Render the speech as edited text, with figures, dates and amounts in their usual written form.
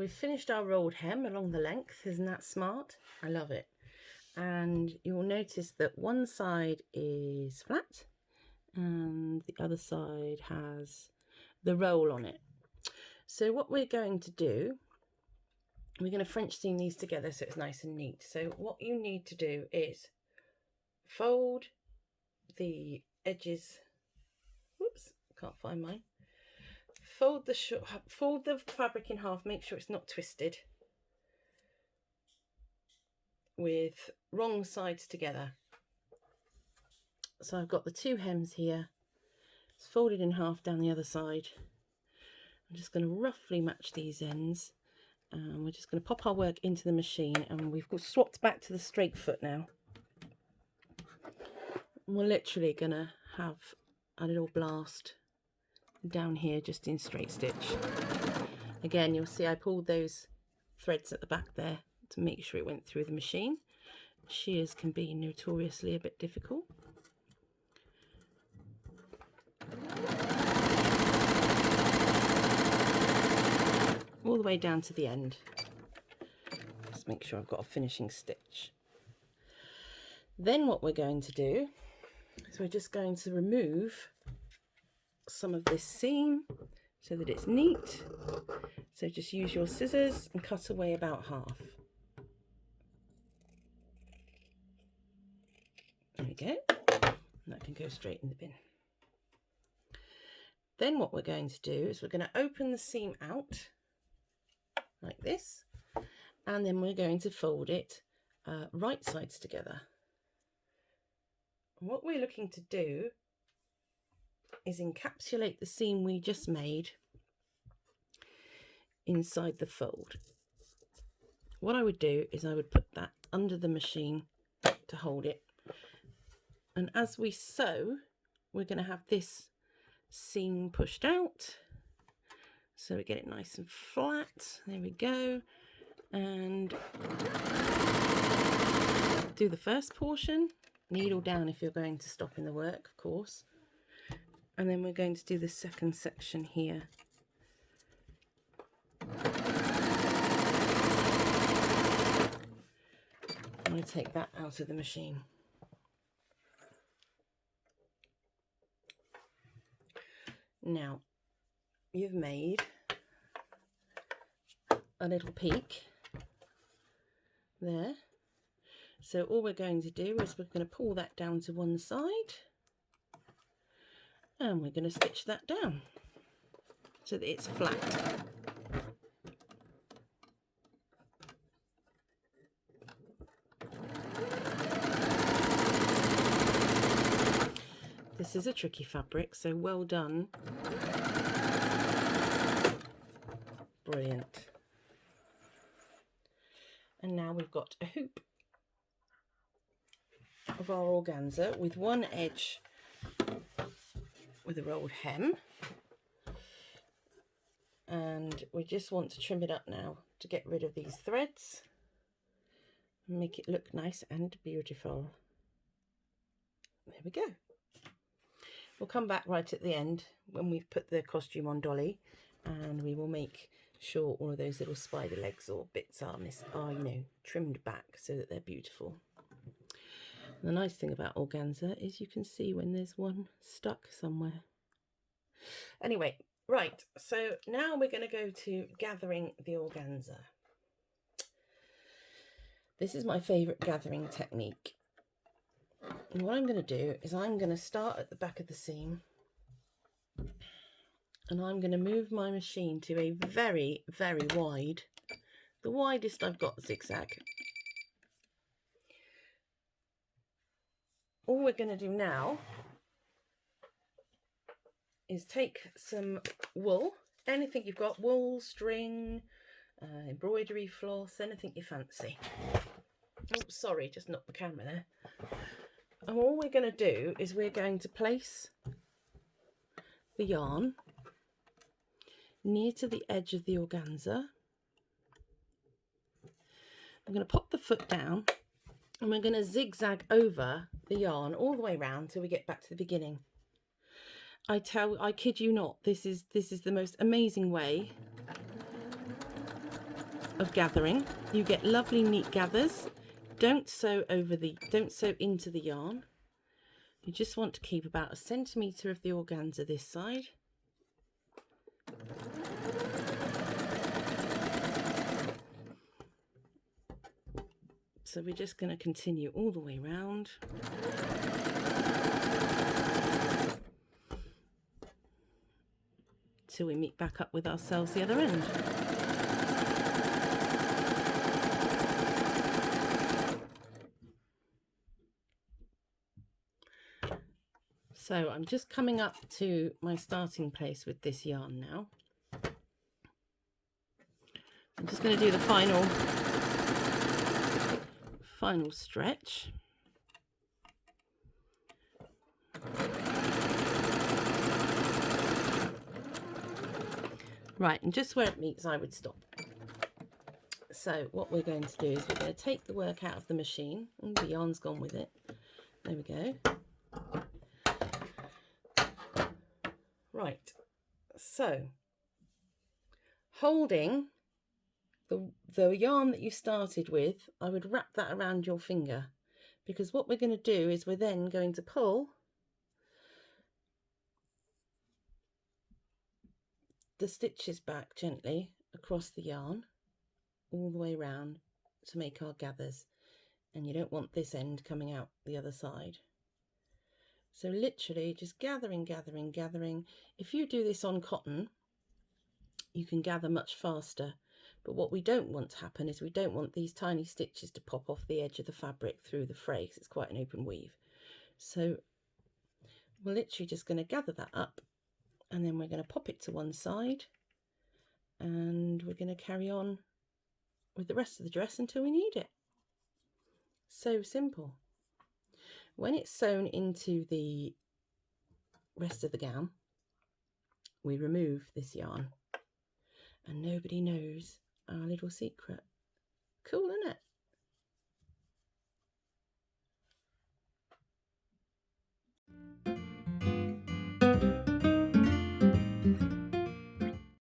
we've finished our rolled hem along the length. Isn't that smart? I love it. And you'll notice that one side is flat and the other side has the roll on it. So what we're going to do, we're going to French seam these together so it's nice and neat. So what you need to do is fold the edges, whoops, can't find mine. Fold the fabric in half, make sure it's not twisted, with wrong sides together. So I've got the two hems here, it's folded in half down the other side. I'm just going to roughly match these ends, and we're just going to pop our work into the machine, and we've swapped back to the straight foot now. And we're literally going to have a little blast down here just in straight stitch. Again, you'll see I pulled those threads at the back there to make sure it went through the machine. Shears can be notoriously a bit difficult. All the way down to the end. Just make sure I've got a finishing stitch. Then what we're going to do is we're just going to remove some of this seam so that it's neat. So just use your scissors and cut away about half. There we go. And that can go straight in the bin. Then what we're going to do is we're going to open the seam out like this, and then we're going to fold it right sides together. And what we're looking to do is encapsulate the seam we just made inside the fold. What I would do is I would put that under the machine to hold it, and as we sew we're going to have this seam pushed out so we get it nice and flat. There we go. And do the first portion, needle down if you're going to stop in the work, of course. And then we're going to do the second section here. I'm going to take that out of the machine. Now, you've made a little peak there. So all we're going to do is we're going to pull that down to one side, and we're going to stitch that down so that it's flat. This is a tricky fabric, so well done. Brilliant. And now we've got a hoop of our organza with one edge with a rolled hem, and we just want to trim it up now to get rid of these threads and make it look nice and beautiful. There we go. We'll come back right at the end when we've put the costume on Dolly, and we will make sure all of those little spider legs or bits are trimmed back so that they're beautiful. And the nice thing about organza is you can see when there's one stuck somewhere. Anyway, right, so now we're going to go to gathering the organza. This is my favourite gathering technique. And what I'm going to do is I'm going to start at the back of the seam, and I'm going to move my machine to a very, very wide, the widest I've got zigzag. All we're going to do now is take some wool, anything you've got, wool, string, embroidery floss, anything you fancy. Oh, sorry, just knocked the camera there. And all we're going to do is we're going to place the yarn near to the edge of the organza. I'm going to pop the foot down, and we're going to zigzag over the yarn all the way around till we get back to the beginning. I kid you not, this is the most amazing way of gathering. You get lovely neat gathers. Don't sew into the yarn. You just want to keep about 1 centimetre of the organza this side. So we're just going to continue all the way round. Till we meet back up with ourselves the other end. So I'm just coming up to my starting place with this yarn now. I'm just going to do the final stretch. Right, and just where it meets I would stop. So what we're going to do is we're going to take the work out of the machine. Ooh, the yarn's gone with it. There we go. Right, so holding the yarn that you started with, I would wrap that around your finger, because what we're going to do is we're then going to pull the stitches back gently across the yarn all the way around to make our gathers, and you don't want this end coming out the other side. So literally just gathering. If you do this on cotton, you can gather much faster, but what we don't want to happen is we don't want these tiny stitches to pop off the edge of the fabric through the fray, because it's quite an open weave. So we're literally just going to gather that up, and then we're going to pop it to one side, and we're going to carry on with the rest of the dress until we need it. So simple. When it's sewn into the rest of the gown, we remove this yarn, and nobody knows our little secret. Cool, isn't it?